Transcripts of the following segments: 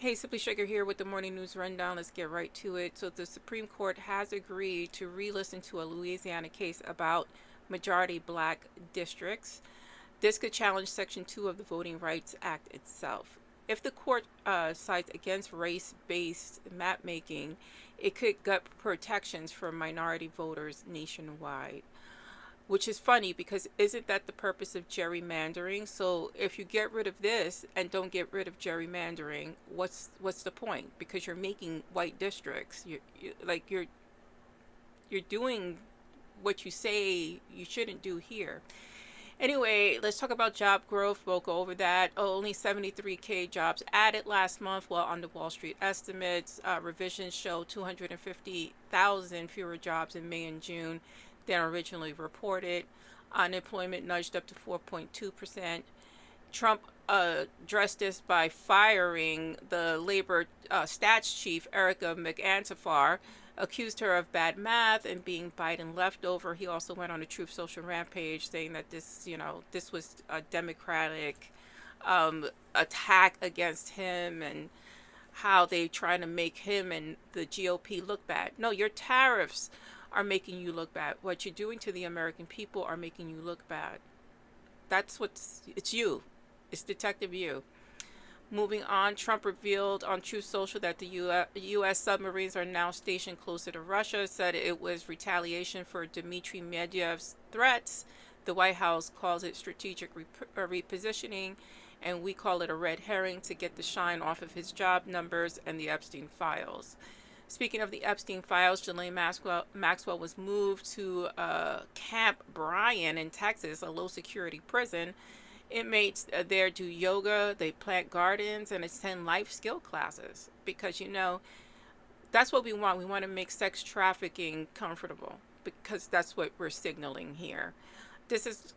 Hey, Simply Sugar here with the morning news rundown. Let's get right to it. So, the Supreme Court has agreed to re listen to a Louisiana case about majority black districts. This could challenge Section 2 of the Voting Rights Act itself. If the court sides against race based map making, it could gut protections for minority voters nationwide, which is funny because isn't that the purpose of gerrymandering? So if you get rid of this and don't get rid of gerrymandering, what's the point? Because you're making white districts. You're doing what you say you shouldn't do here. Anyway, let's talk about job growth. We'll go over that. Oh, only 73K jobs added last month, while on the Wall Street estimates, revisions show 250,000 fewer jobs in May and June than originally reported. Unemployment nudged up to 4.2%. Trump addressed this by firing the labor stats chief, Erica McAntifar, accused her of bad math and being Biden leftover. He also went on a Truth Social rampage saying that this was a Democratic attack against him and how they try to make him and the GOP look bad. No, your tariffs are making you look bad. What you're doing to the American people are making you look bad. It's you. It's Detective You. Moving on, Trump revealed on Truth Social that the U.S. submarines are now stationed closer to Russia, said it was retaliation for Dmitry Medyev's threats. The White House calls it strategic repositioning, and we call it a red herring to get the shine off of his job numbers and the Epstein files. Speaking of the Epstein files, Ghislaine Maxwell was moved to Camp Bryan in Texas, a low-security prison. Inmates there do yoga, they plant gardens, and attend life skill classes because, that's what we want. We want to make sex trafficking comfortable because that's what we're signaling here.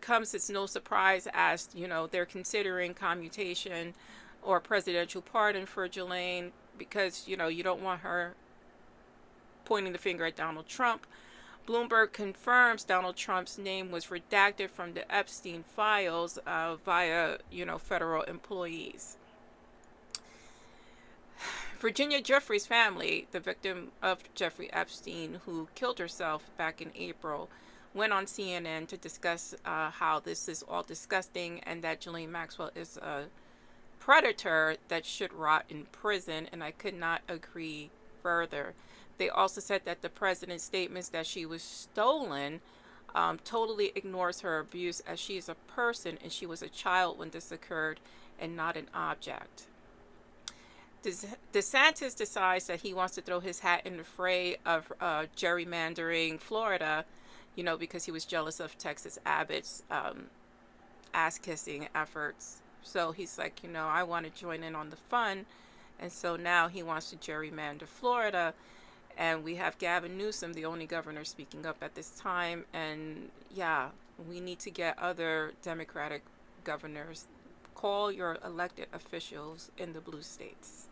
Comes as no surprise as, they're considering commutation or presidential pardon for Ghislaine because, you don't want her pointing the finger at Donald Trump. Bloomberg confirms Donald Trump's name was redacted from the Epstein files via, federal employees. Virginia Giuffre's family, the victim of Jeffrey Epstein, who killed herself back in April, went on CNN to discuss how this is all disgusting and that Ghislaine Maxwell is a predator that should rot in prison, and I could not agree further. They also said that the president's statements that she was stolen totally ignores her abuse, as she is a person and she was a child when this occurred and not an object. DeSantis decides that he wants to throw his hat in the fray of gerrymandering Florida, because he was jealous of Texas Abbott's ass-kissing efforts. So he's like, I want to join in on the fun. And so now he wants to gerrymander Florida. And we have Gavin Newsom, the only governor speaking up at this time. And yeah, we need to get other Democratic governors. Call your elected officials in the blue states.